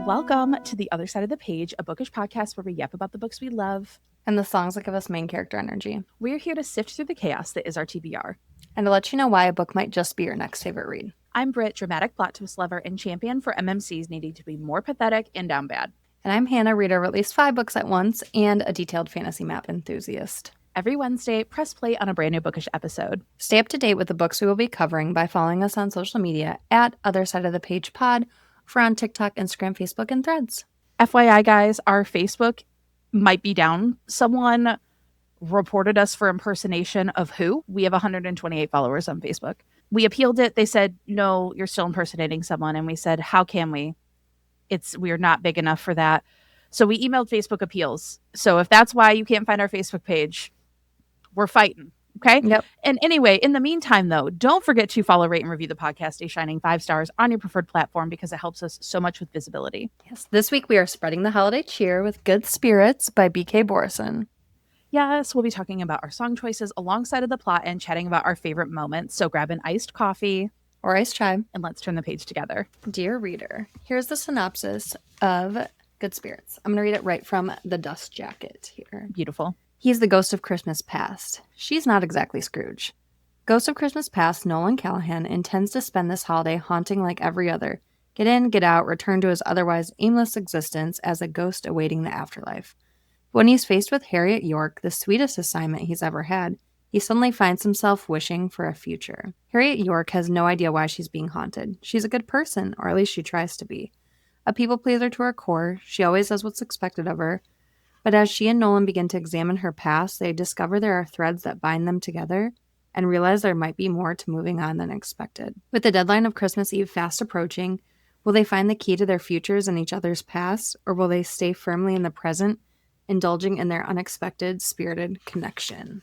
Welcome to The Other Side of the Page, a Bookish podcast where we yap about the books we love and the songs that give us main character energy. We're here to sift through the chaos that is our TBR. And to let you know why a book might just be your next favorite read. I'm Britt, dramatic plot twist lover and champion for MMCs needing to be more pathetic and down bad. And I'm Hannah, reader of at least 5 books at once and a detailed fantasy map enthusiast. Every Wednesday, press play on a brand new Bookish episode. Stay up to date with the books we will be covering by following us on social media at othersideofthepagepod, or on TikTok, Instagram, Facebook, and Threads. FYI, guys, our Facebook might be down. Someone reported us for impersonation of who? We have 128 followers on Facebook. We appealed it. They said, no, you're still impersonating someone. And we said, how can we? We're not big enough for that. So we emailed Facebook appeals. So if that's why you can't find our Facebook page, we're fighting. Okay. Yep. And anyway, in the meantime, though, don't forget to follow, rate, and review the podcast, a shining 5 stars on your preferred platform because it helps us so much with visibility. Yes. This week we are spreading the holiday cheer with Good Spirits by B.K. Borison. Yes, we'll be talking about our song choices alongside of the plot and chatting about our favorite moments. So grab an iced coffee or iced chai and let's turn the page together. Dear reader, here's the synopsis of Good Spirits. I'm going to read it right from the dust jacket here. Beautiful. He's the ghost of Christmas past. She's not exactly Scrooge. Ghost of Christmas past, Nolan Callahan intends to spend this holiday haunting like every other. Get in, get out, return to his otherwise aimless existence as a ghost awaiting the afterlife. When he's faced with Harriet York, the sweetest assignment he's ever had, he suddenly finds himself wishing for a future. Harriet York has no idea why she's being haunted. She's a good person, or at least she tries to be. A people pleaser to her core, she always does what's expected of her. But as she and Nolan begin to examine her past, they discover there are threads that bind them together and realize there might be more to moving on than expected. With the deadline of Christmas Eve fast approaching, will they find the key to their futures in each other's past, or will they stay firmly in the present, indulging in their unexpected, spirited connection?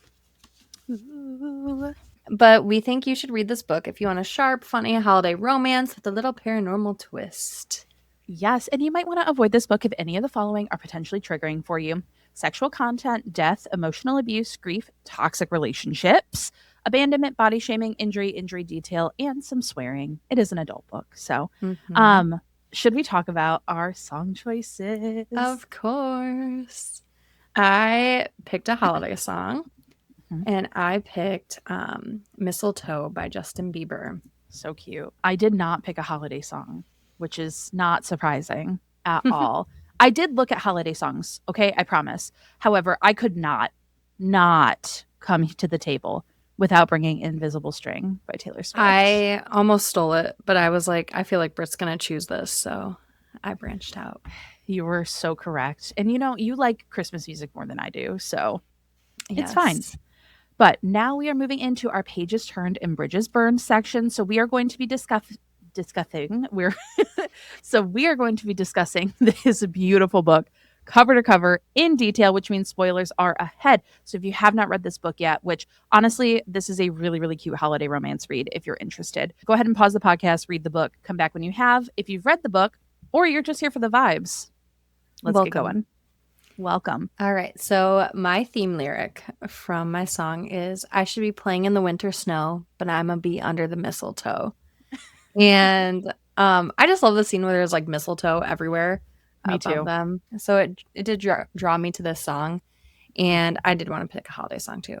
Ooh. But we think you should read this book if you want a sharp, funny holiday romance with a little paranormal twist. Yes, and you might want to avoid this book if any of the following are potentially triggering for you. Sexual content, death, emotional abuse, grief, toxic relationships, abandonment, body shaming, injury detail, and some swearing. It is an adult book. So, should we talk about our song choices? Of course. I picked a holiday song, and I picked Mistletoe by Justin Bieber. So cute. I did not pick a holiday song, which is not surprising at all. I did look at holiday songs, okay? I promise. However, I could not come to the table without bringing Invisible String by Taylor Swift. I almost stole it, but I was like, I feel like Britt's going to choose this, so I branched out. You were so correct. And you like Christmas music more than I do, so It's fine. But now we are moving into our pages turned and bridges burned section. So we are going to be discussing this beautiful book cover to cover in detail, which means spoilers are ahead. So if you have not read this book yet, which honestly, this is a really, really cute holiday romance read. If you're interested, go ahead and pause the podcast, read the book, come back when you have. If you've read the book or you're just here for the vibes, let's get going. Welcome. All right. So my theme lyric from my song is, I should be playing in the winter snow, but I'm going to be under the mistletoe. And I just love the scene where there's like mistletoe everywhere. Me too. Them. So it did draw me to this song. And I did want to pick a holiday song too.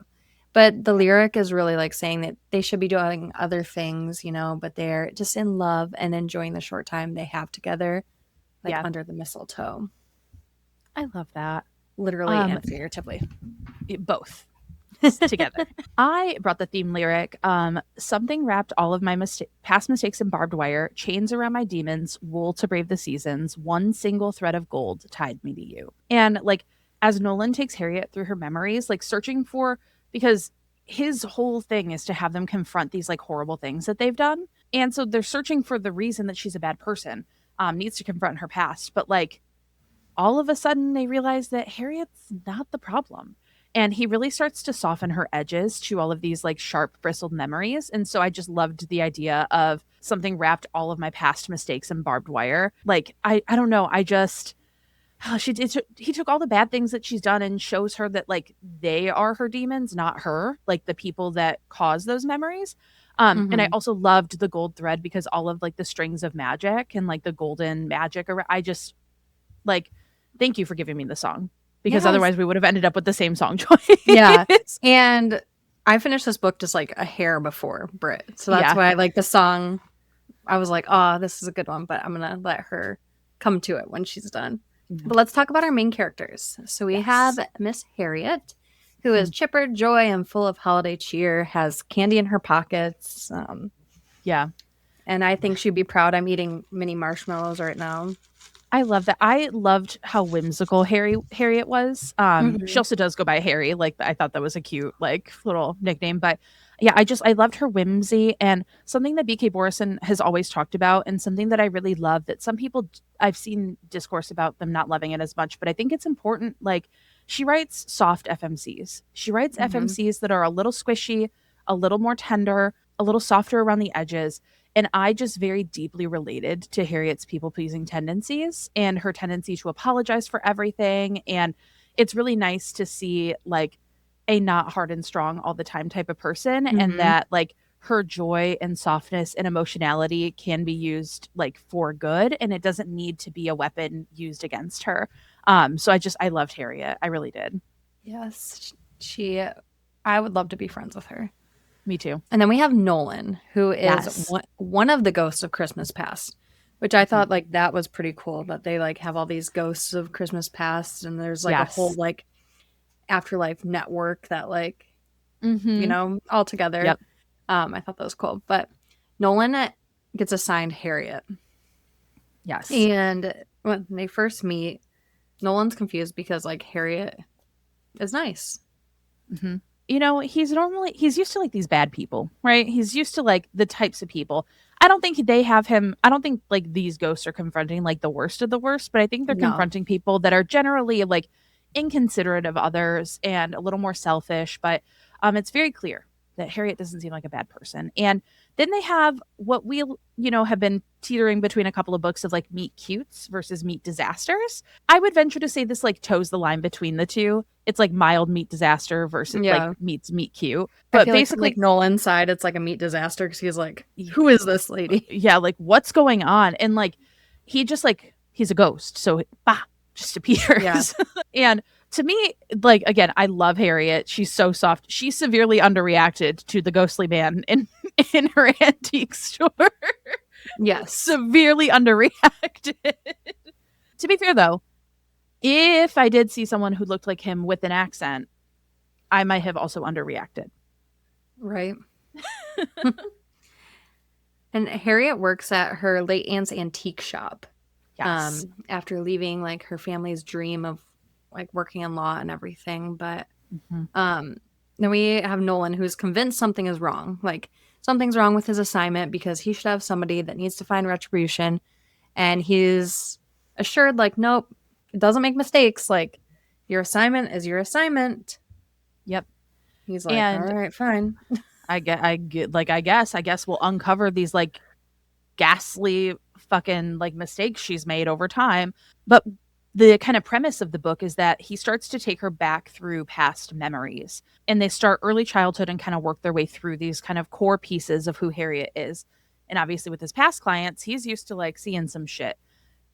But the lyric is really like saying that they should be doing other things, but they're just in love and enjoying the short time they have together, under the mistletoe. I love that. Literally and figuratively. Both together. I brought the theme lyric. Something wrapped all of my past mistakes in barbed wire, chains around my demons, wool to brave the seasons, one single thread of gold tied me to you. And as Nolan takes Harriet through her memories, searching for, because his whole thing is to have them confront these horrible things that they've done. And so they're searching for the reason that she's a bad person, needs to confront her past. But all of a sudden they realize that Harriet's not the problem. And he really starts to soften her edges to all of these sharp bristled memories. And so I just loved the idea of something wrapped all of my past mistakes in barbed wire. I don't know. He took all the bad things that she's done and shows her that they are her demons, not her, the people that cause those memories. And I Mm-hmm. also loved the gold thread because all of like the strings of magic and like the golden magic. I just like, thank you for giving me the song because Yes. otherwise we would have ended up with the same song Yeah. choice. And I finished this book just like a hair before Brit. So that's Yeah. why I like the song. I was like, oh, this is a good one, but I'm going to let her come to it when she's done. Mhm. But let's talk about our main characters. So we have Yes. Miss Harriet, who is Mm. chipper, joy, and full of holiday cheer, has candy in her pockets. Yeah. And I think she'd be proud I'm eating mini marshmallows right now. I love that. I loved how whimsical Harriet was. She Mm-hmm. also does go by Harry. Like I thought that was a cute like little nickname. But yeah, I loved her whimsy and something that BK Borison has always talked about, and something that I really love that some people I've seen discourse about them not loving it as much, but I think it's important. Like she writes soft FMCs. She writes Mm-hmm. FMCs that are a little squishy, a little more tender, a little softer around the edges. And I just very deeply related to Harriet's people pleasing tendencies and her tendency to apologize for everything. And it's really nice to see like a not hard and strong all the time type of person, and Mm-hmm. that like her joy and softness and emotionality can be used like for good, and it doesn't need to be a weapon used against her. So I loved Harriet. I really did. Yes. I would love to be friends with her. Me too. And then we have Nolan, who is Yes. one of the ghosts of Christmas Past, which I thought like that was pretty cool that they like have all these ghosts of Christmas Past, and there's like a whole Yes. like afterlife network that like Mm-hmm. all together. Yep. I thought that was cool. But Nolan gets assigned Harriet, Yes. and when they first meet, Nolan's confused because like Harriet is nice. Mhm. He's used to like these bad people, right? He's used to like the types of people. I don't think like these ghosts are confronting like the worst of the worst, but I think they're No. confronting people that are generally like inconsiderate of others and a little more selfish, but it's very clear that Harriet doesn't seem like a bad person. And then they have what have been teetering between a couple of books of like meet cutes versus meet disasters. I would venture to say this like toes the line between the two. It's like mild meet disaster versus like Yeah. meets meet cute. I But feel like from like basically, Nolan's side, it's like a meat disaster because he's like, who is this lady? yeah, like what's going on? And like he just like he's a ghost. So bah, just Yeah. appears. And to me, like again, I love Harriet. She's so soft. She severely underreacted to the ghostly man in in her antique store. Yes. Severely underreacted. To be fair though, if I did see someone who looked like him with an accent, I might have also underreacted. Right. And Harriet works at her late aunt's antique shop. Yes. After leaving like her family's dream of like working in law and everything. But Mhm. then we have Nolan who's convinced something is wrong. Like something's wrong with his assignment because he should have somebody that needs to find retribution. And he's assured, like, nope, it doesn't make mistakes. Like, your assignment is your assignment. Yep. He's like, all And right, fine. I guess we'll uncover these like ghastly fucking like mistakes she's made over time. But the kind of premise of the book is that he starts to take her back through past memories, and they start early childhood and kind of work their way through these kind of core pieces of who Harriet is. And obviously with his past clients, he's used to like seeing some shit.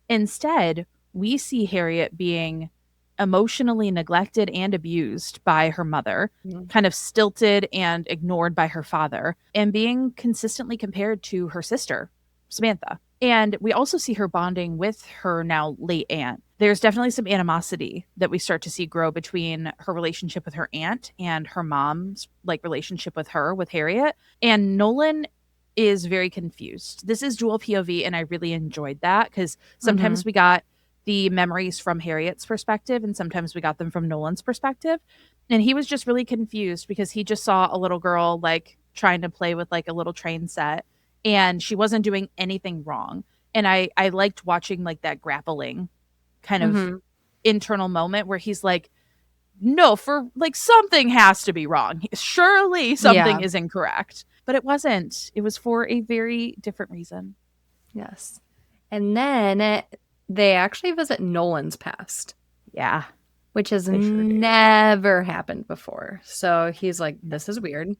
Instead, we see Harriet being emotionally neglected and abused by her mother, Mhm. kind of stilted and ignored by her father, and being consistently compared to her sister, Samantha. And we also see her bonding with her now late aunt. There's definitely some animosity that we start to see grow between her relationship with her aunt and her mom's like relationship with her, with Harriet. And Nolan is very confused. This is dual POV, and I really enjoyed that because Mm-hmm. sometimes we got the memories from Harriet's perspective and sometimes we got them from Nolan's perspective. And he was just really confused because he just saw a little girl like trying to play with like a little train set, and she wasn't doing anything wrong. And I liked watching like that grappling kind of Mm-hmm. internal moment where he's like, no, for like something has to be wrong. Surely something Yeah. is incorrect. But it wasn't. It was for a very different reason. Yes. And then they actually visit Nolan's past, Yeah, which has they sure do. never happened before. So he's like, this is weird.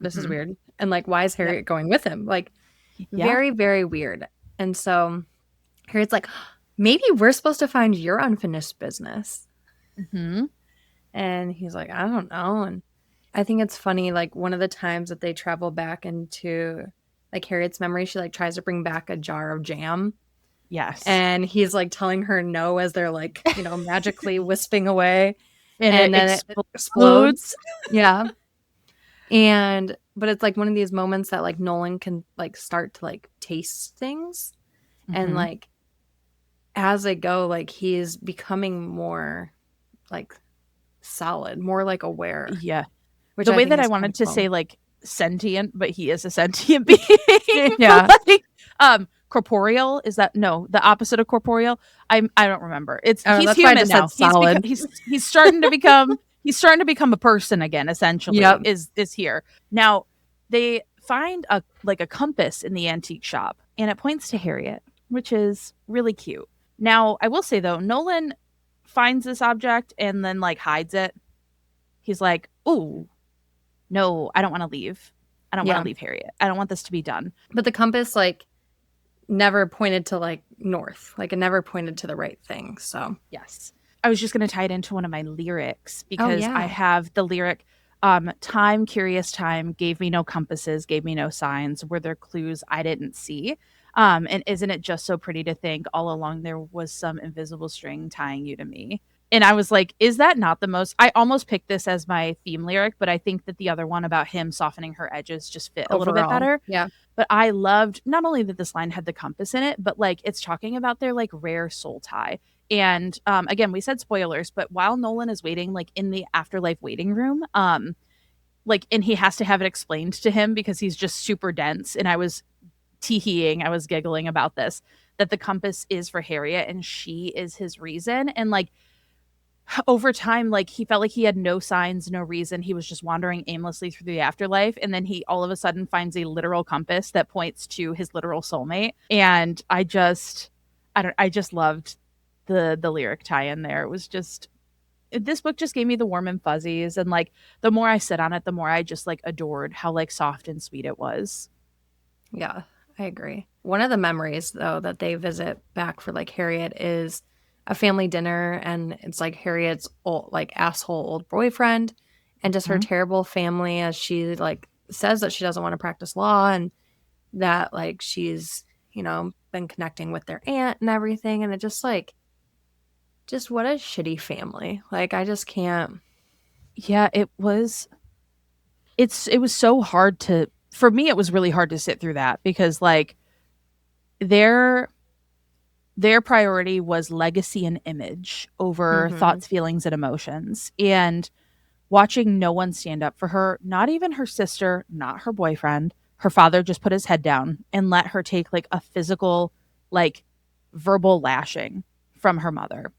this is Mhm. weird. And like, why is Yep. Harriet going with him? Like, Yeah. very, very weird. And so Harriet's like, maybe we're supposed to find your unfinished business. Hmm. And he's like, I don't know. And I think it's funny, like one of the times that they travel back into like Harriet's memory, she like tries to bring back a jar of jam. Yes. And he's like telling her no as they're like, magically wisping away. And it And then it explodes. explodes. Yeah. But it's like one of these moments that like Nolan can like start to like taste things. And Hmm. like as they go, like he's becoming more like solid, more like aware, Yeah. which The I way think that I is kind wanted of to cool. say like sentient, but he is a sentient being. Yeah. But like corporeal, is that no, the opposite of corporeal? I don't remember. It's Oh, he's that's why I human just now. said solid. He's starting to become a person again, essentially, Yep. is here. Now they find a like a compass in the antique shop and it points to Harriet, which is really cute. Now, I will say though, Nolan finds this object and then like hides it. He's like, "Ooh, no, I don't want to leave. I don't want to Yeah. leave Harriet. I don't want this to be done." But the compass like never pointed to like north. Like it never pointed to the right thing. So, Yes. I was just going to tie it into one of my lyrics oh because I yeah. have the lyric time, curious time, gave me no compasses, gave me no signs, were there clues I didn't see? And isn't it just so pretty to think all along there was some invisible string tying you to me? And I was like, is that not the most? I almost picked this as my theme lyric, but I think that the other one about him softening her edges just fit a little bit Overall. better. Yeah. But I loved not only that this line had the compass in it, but like it's talking about their like rare soul tie. And again, we said spoilers, but while Nolan is waiting, like in the afterlife waiting room, like, and he has to have it explained to him because he's just super dense. And I was teeheeing, I was giggling about this, that the compass is for Harriet and she is his reason. And like over time, like he felt like he had no signs, no reason. He was just wandering aimlessly through the afterlife. And then he all of a sudden finds a literal compass that points to his literal soulmate. And I just loved the lyric tie in there. It was just this book just gave me the warm and fuzzies. And like the more I sit on it, the more I just like adored how like soft and sweet it was. Yeah, I agree. One of the memories though that they visit back for like Harriet is a family dinner and it's like Harriet's old like asshole old boyfriend and just her Mhm. terrible family as she like says that she doesn't want to practice law and that like she's, been connecting with their aunt and everything and it just what a shitty family. Like I just can't. Yeah, it was so hard to for me it was really hard to sit through that because like their their priority was legacy and image over Mhm. thoughts, feelings, and emotions. And watching no one stand up for her, not even her sister, not her boyfriend, her father just put his head down and let her take like a physical, like verbal lashing from her mother.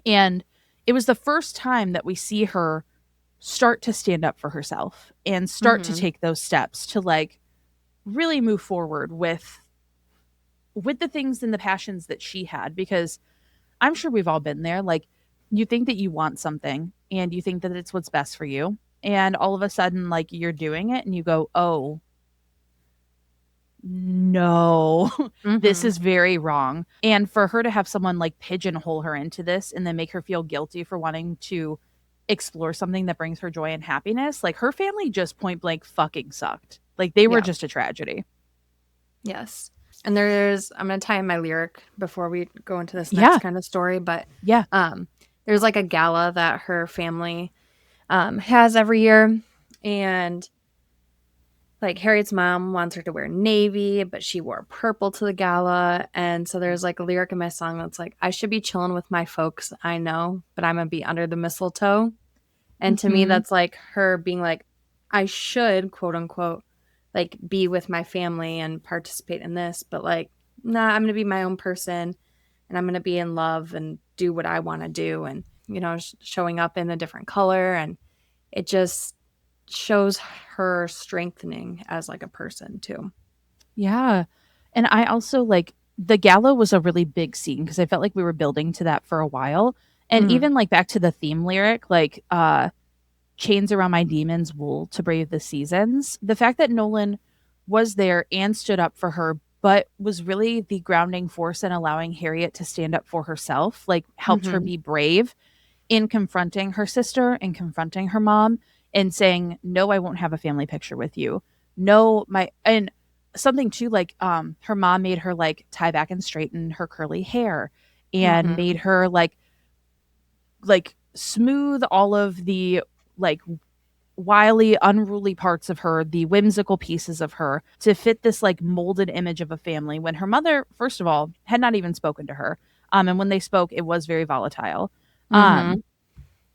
And it was the first time that we see her start to stand up for herself and start to Mhm. take those steps to like really move forward with the things and the passions that she had because I'm sure we've all been there. Like, you think that you want something and you think that it's what's best for you. And all of a sudden, like, you're doing it and you go, oh, no, this Mhm. is very wrong. And for her to have someone like pigeonhole her into this and then make her feel guilty for wanting to explore something that brings her joy and happiness, like, her family just point blank fucking sucked. Like, they were Yeah. just a tragedy. Yes. And I'm going to tie in my lyric before we go into this next Yeah. kind of story, but Yeah. um there's like a gala that her family has every year and like Harriet's mom wants her to wear navy, but she wore purple to the gala. And so there's like a lyric in my song that's like, I should be chilling with my folks, I know, but I'm gonna be under the mistletoe. And to me, Hmm. that's like her being like, I should, quote unquote, like be with my family and participate in this, but like, nah, I'm going to be my own person and I'm going to be in love and do what I want to do. And, showing up in a different color. And it just shows her strengthening as like a person too. Yeah. And I also like the gala was a really big scene because I felt like we were building to that for a while. And Mm-hmm. even like back to the theme lyric, like chains around my demons, wool to brave the seasons. The fact that Nolan was there and stood up for her, but was really the grounding force in allowing Harriet to stand up for herself, like helped her Mm-hmm. be brave in confronting her sister and confronting her mom and saying, no, I won't have a family picture with you. No, and something too, like her mom made her like tie back and straighten her curly hair and Mm-hmm. made her like smooth all of the like wily, unruly parts of her, the whimsical pieces of her, to fit this like molded image of a family when her mother, first of all, had not even spoken to her. And when they spoke, it was very volatile. Mm-hmm. Um,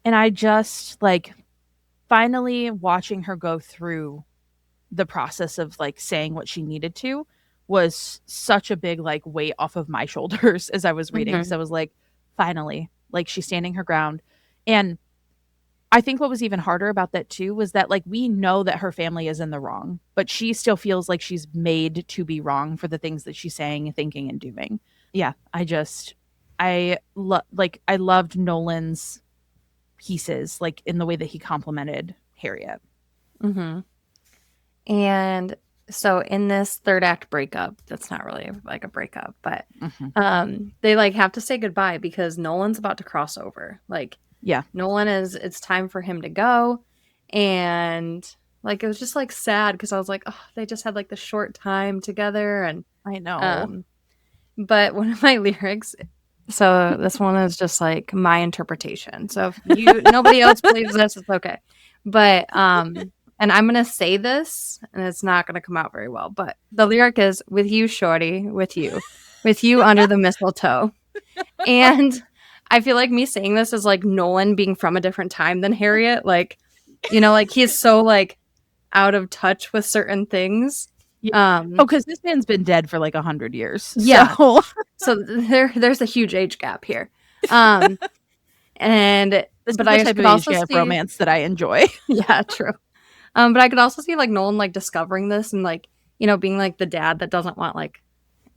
and I just like finally watching her go through the process of like saying what she needed to was such a big like weight off of my shoulders as I was reading. Mm-hmm. So I was like, finally, like she's standing her ground. And I think what was even harder about that too was that like we know that her family is in the wrong, but she still feels like she's made to be wrong for the things that she's saying, thinking, and doing. Yeah, I loved Nolan's pieces like in the way that he complimented Harriet. Mm-hmm. And so in this third act breakup, that's not really like a breakup, but Mm-hmm. they like have to say goodbye because Nolan's about to cross over. Like Yeah, it's time for him to go. And like it was just like sad because I was like, oh, they just had like the short time together. And I know. um but one of my lyrics, so this one is just like my interpretation. So if nobody else believes this, it's okay. But and I'm gonna say this and it's not gonna come out very well, but the lyric is with you, shorty, with you. With you under the mistletoe. And I feel like me saying this is like Nolan being from a different time than Harriet. Like, like he's so like out of touch with certain things. Yeah. Um Oh, because this man's been dead for like 100 years. yeah. So So there's a huge age gap here. Um and this is but the I type could of age also gap see romance that I enjoy. yeah, true. But I could also see like Nolan like discovering this and like, being like the dad that doesn't want like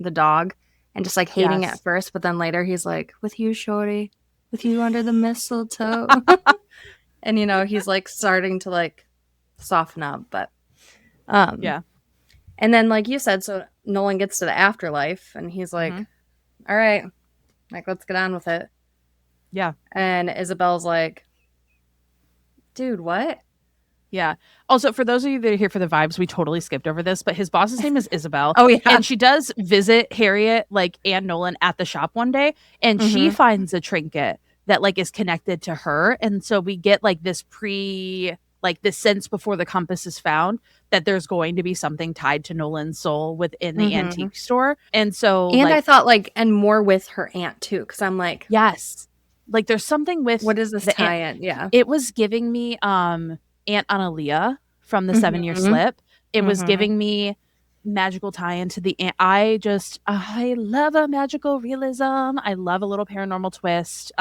the dog and just like hating it at Yes. first, but then later he's like, with you, shorty, with you under the mistletoe. And he's like starting to like soften up. But Yeah. and then like you said, so Nolan gets to the afterlife and he's like, Mm-hmm. all right, like let's get on with it. Yeah. And Isabel's like, dude, what? Yeah. Also, for those of you that are here for the vibes, we totally skipped over this, but his boss's name is Isabel. Oh yeah. And she does visit Harriet, like, and Nolan at the shop one day, and she Mm-hmm. finds a trinket that, like, is connected to her. And so we get, like, this sense before the compass is found that there's going to be something tied to Nolan's soul within the Mm-hmm. antique store. And so, And like, I thought like, and more with her aunt too, because I'm like, yes, like, there's something with what is this the aunt. tie-in? Yeah. It was giving me Aunt Analia from the 7 Year Mm-hmm. Slip. It was Mm-hmm. giving me magical tie into the aunt. I love a magical realism. I love a little paranormal twist.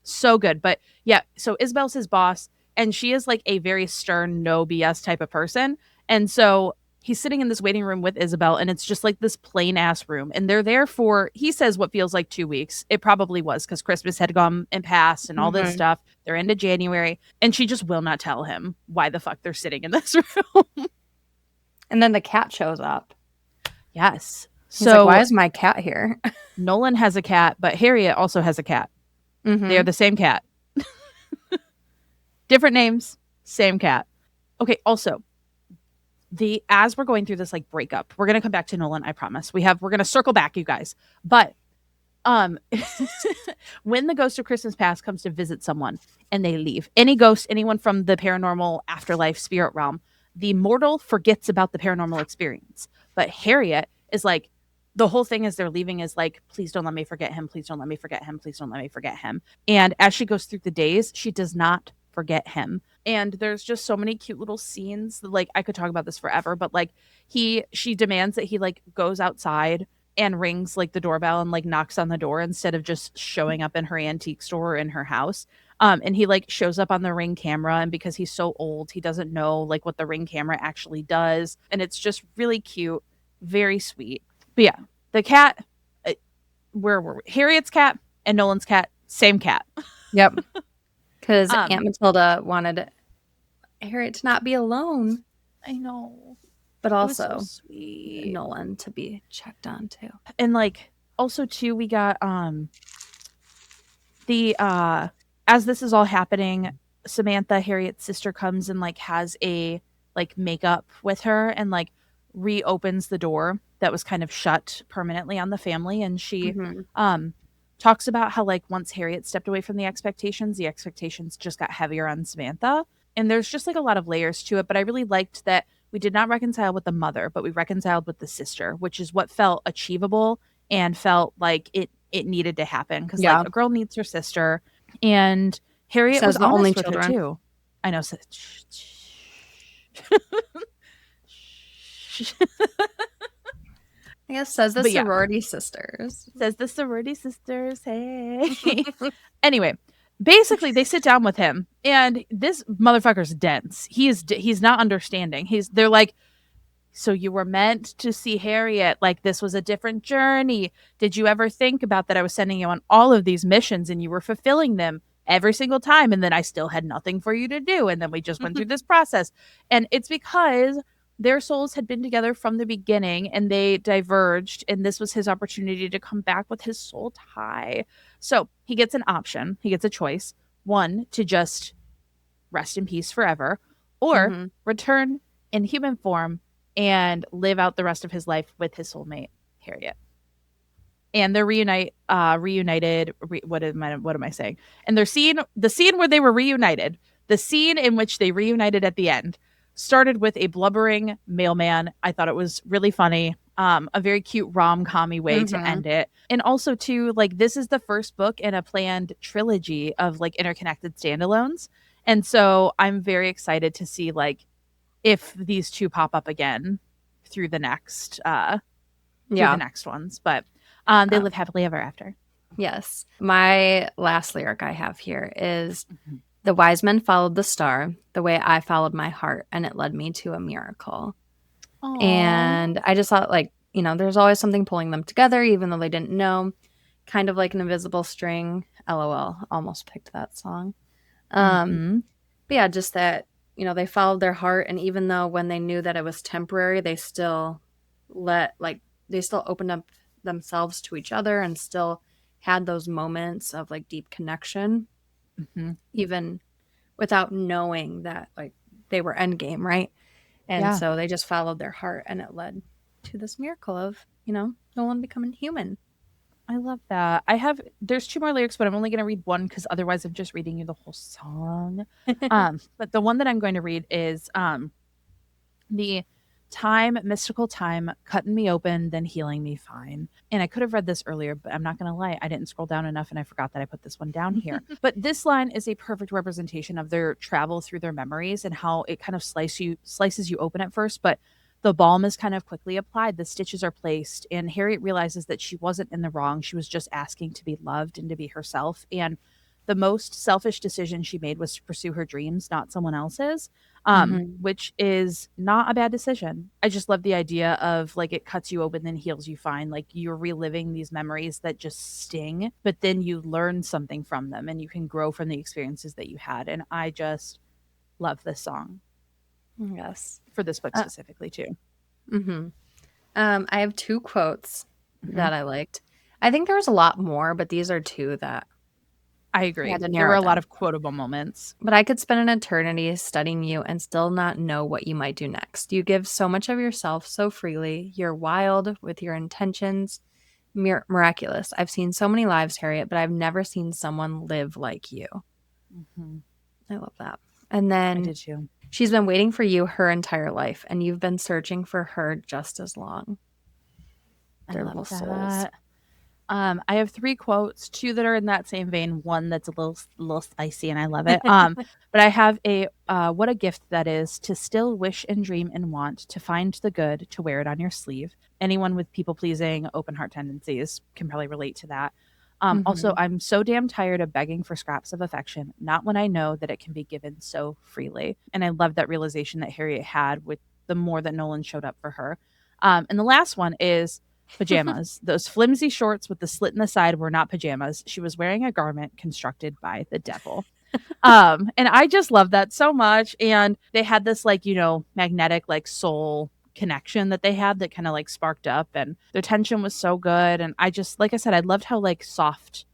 So good. But yeah, so Isabel's his boss, and she is like a very stern, no BS type of person. And so he's sitting in this waiting room with Isabel, and it's just like this plain ass room. And they're there for, he says, what feels like 2 weeks. It probably was because Christmas had gone and passed and all this Mm-hmm. stuff. They're into January, and she just will not tell him why the fuck they're sitting in this room. And then the cat shows up. Yes. He's So like, why is my cat here? Nolan has a cat, but Harriet also has a cat. Mm-hmm. They are the same cat. Different names, same cat. Okay, also, as we're going through this like breakup, we're gonna come back to Nolan, I promise. We're gonna circle back, you guys. But um when the ghost of Christmas past comes to visit someone and they leave, any ghost, anyone from the paranormal afterlife spirit realm, the mortal forgets about the paranormal experience. But Harriet is like, the whole thing as they're leaving is like, please don't let me forget him, please don't let me forget him, please don't let me forget him. And as she goes through the days, she does not forget him. And there's just so many cute little scenes that, like, I could talk about this forever, but like she demands that he like goes outside and rings like the doorbell and like knocks on the door instead of just showing up in her antique store or in her house. And he like shows up on the Ring camera, and because he's so old, he doesn't know like what the Ring camera actually does, and it's just really cute, very sweet. But yeah, the cat, where were we? Harriet's cat and Nolan's cat, same cat. Yep. Because Um, Aunt Matilda wanted Harriet to not be alone, I know. but It was so also sweet. Nolan to be checked on too. And like also too, we got the as this is all happening, Samantha, Harriet's sister, comes and like has a like makeup with her and like reopens the door that was kind of shut permanently on the family. And she um talks about how like once Harriet stepped away from the expectations just got heavier on Samantha. And there's just like a lot of layers to it. But I really liked that we did not reconcile with the mother, but we reconciled with the sister, which is what felt achievable and felt like it needed to happen because like Yeah. a girl needs her sister, and Harriet Says was the only honest with her children. too. I know. I guess says the But yeah, sorority sisters. says the sorority sisters. Hey. Anyway, basically they sit down with him, and this motherfucker's dense. He's not understanding. They're like, so you were meant to see Harriet, like this was a different journey. Did you ever think about that I was sending you on all of these missions and you were fulfilling them every single time, and then I still had nothing for you to do, and then we just went through this process? And it's because their souls had been together from the beginning and they diverged, and this was his opportunity to come back with his soul tie. So he gets an option, he gets a choice. One, to just rest in peace forever, or return in human form and live out the rest of his life with his soulmate, Harriet. And they're reunited. What am I saying? And the scene where they were reunited, the scene in which they reunited at the end, started with a blubbering mailman. I thought it was really funny. A very cute rom-com-y way to end it. And also too, like this is the first book in a planned trilogy of like interconnected standalones. And so I'm very excited to see like if these two pop up again through the next ones. But they live happily ever after. Yes. My last lyric I have here is the wise men followed the star the way I followed my heart, and it led me to a miracle. Aww. And I just thought, like, there's always something pulling them together, even though they didn't know. Kind of like an invisible string. LOL. Almost picked that song. But yeah, just that, they followed their heart. And even though when they knew that it was temporary, they still opened up themselves to each other and still had those moments of like deep connection, even without knowing that like they were endgame, right? And so they just followed their heart, and it led to this miracle of Nolan becoming human. I love that. There's two more lyrics, but I'm only going to read one because otherwise I'm just reading you the whole song. But the one that I'm going to read is the time, mystical time, cutting me open, then healing me fine. And I could have read this earlier, but I'm not going to lie. I didn't scroll down enough and I forgot that I put this one down here. But this line is a perfect representation of their travel through their memories and how it kind of slices you open at first, but the balm is kind of quickly applied. The stitches are placed, and Harriet realizes that she wasn't in the wrong. She was just asking to be loved and to be herself. And the most selfish decision she made was to pursue her dreams, not someone else's, which is not a bad decision. I just love the idea of like it cuts you open, then heals you fine. Like you're reliving these memories that just sting, but then you learn something from them and you can grow from the experiences that you had. And I just love this song. Yes. For this book specifically too. I have two quotes that I liked. I think there was a lot more, but these are two that I agree. There were a lot of quotable moments. But I could spend an eternity studying you and still not know what you might do next. You give so much of yourself so freely. You're wild with your intentions. Miraculous. I've seen so many lives, Harriet, but I've never seen someone live like you. I love that. And then I did too. She's been waiting for you her entire life, and you've been searching for her just as long. Their little souls. I have three quotes, two that are in that same vein, one that's a little spicy, and I love it. But I have a what a gift that is to still wish and dream and want, to find the good, to wear it on your sleeve. Anyone with people-pleasing, open heart tendencies can probably relate to that. Also, I'm so damn tired of begging for scraps of affection, not when I know that it can be given so freely. And I love that realization that Harriet had with the more that Nolan showed up for her. And the last one is pajamas. Those flimsy shorts with the slit in the side were not pajamas. She was wearing a garment constructed by the devil. And I just love that so much. And they had this like, magnetic like soul connection that they had that kind of like sparked up, and their tension was so good. And I just, like I said, I loved how like soft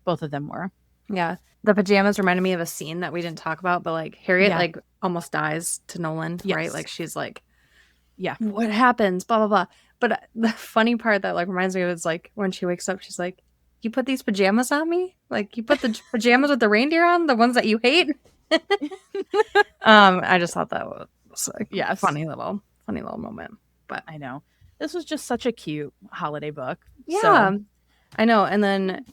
both of them were. Yeah. The pajamas reminded me of a scene that we didn't talk about, but like Harriet like almost dies to Nolan, right? Like she's like, yeah, what happens? Blah blah blah. But the funny part that like reminds me of is like when she wakes up, she's like, "You put these pajamas on me? Like you put the pajamas with the reindeer on, the ones that you hate?" I just thought that was like funny little moment. But I know this was just such a cute holiday book. Yeah, so. I know. And then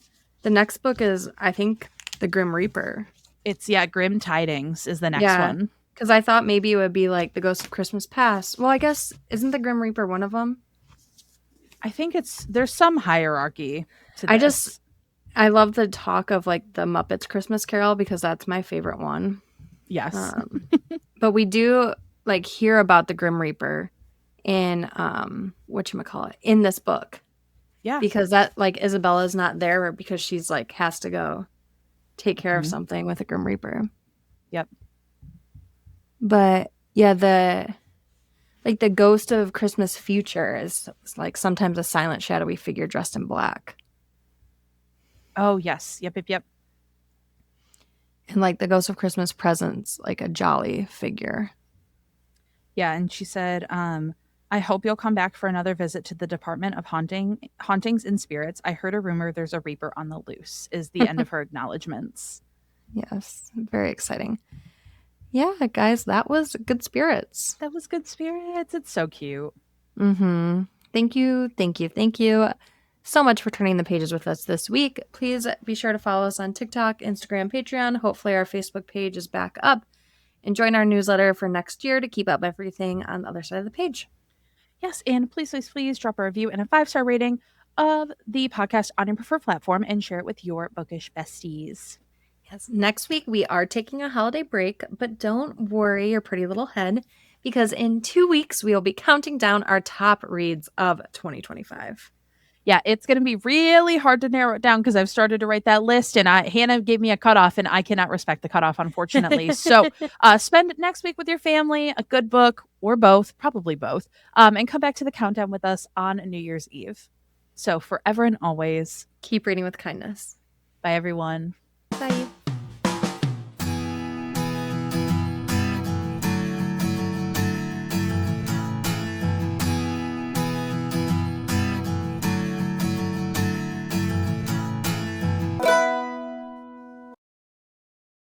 the next book is, I think, The Grim Reaper. It's Grim Tidings is the next one. Because I thought maybe it would be like The Ghost of Christmas Past. Well, I guess, isn't The Grim Reaper one of them? I think there's some hierarchy to this. I love the talk of like the Muppets Christmas Carol because that's my favorite one. Yes. But we do like hear about the Grim Reaper in whatchamacallit, in this book. Yeah. Because that like Isabella's not there because she's like has to go take care of something with a Grim Reaper. Yep. But yeah, the ghost of Christmas future is like sometimes a silent shadowy figure dressed in black. Oh yes. Yep. And like the ghost of Christmas presents, like a jolly figure. Yeah, and she said, I hope you'll come back for another visit to the Department of Hauntings and Spirits. I heard a rumor there's a Reaper on the loose, is the end of her acknowledgments. Yes, very exciting. Yeah, guys, that was Good Spirits. That was Good Spirits. It's so cute. Mm-hmm. Thank you so much for turning the pages with us this week. Please be sure to follow us on TikTok, Instagram, Patreon. Hopefully our Facebook page is back up. And join our newsletter for next year to keep up everything on the other side of the page. Yes, and please drop a review and a 5-star rating of the podcast on your preferred platform and share it with your bookish besties. Yes, next week we are taking a holiday break, but don't worry your pretty little head, because in 2 weeks we will be counting down our top reads of 2025. Yeah, it's going to be really hard to narrow it down because I've started to write that list, and Hannah gave me a cutoff, and I cannot respect the cutoff, unfortunately. So spend next week with your family, a good book, or both, probably both, and come back to the countdown with us on New Year's Eve. So forever and always, keep reading with kindness. Bye, everyone. Bye.